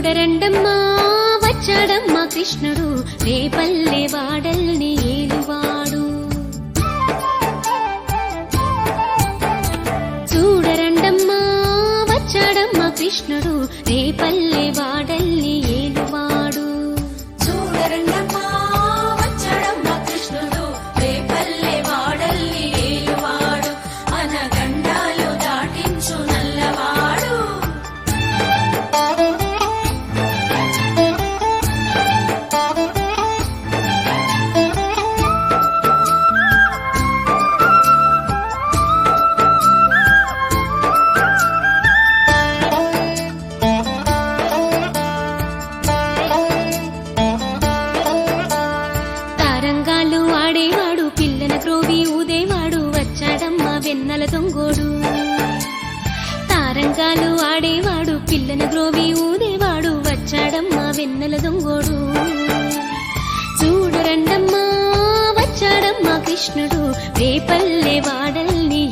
చూడరండమ్మా వచ్చాడమ్మా కృష్ణుడు రేపల్లె వాడల్ని ఏలువాడు. చూడరండమ్మా వచ్చాడమ్మా కృష్ణుడు రేపల్లె వాడల్ని ఏలువాడు. చూడరండమ్మా వచ్చాడమ్మా కృష్ణుడు రేపల్లె వాడల్ని ఏలువాడు. అనగండాలు దాటించు నల్లవాడు. తారంగాలు ఆడేవాడు పిల్లన క్రోవి ఊదేవాడు వచ్చాడమ్మా వెన్నెల దొంగోడు. తారంగాలు ఆడేవాడు పిల్లన గ్రోవి ఊదేవాడు వచ్చాడమ్మా వెన్నెల దొంగోడు. చూడరండమ్మా వచ్చాడమ్మా కృష్ణుడు రేపల్లె వాడల్ని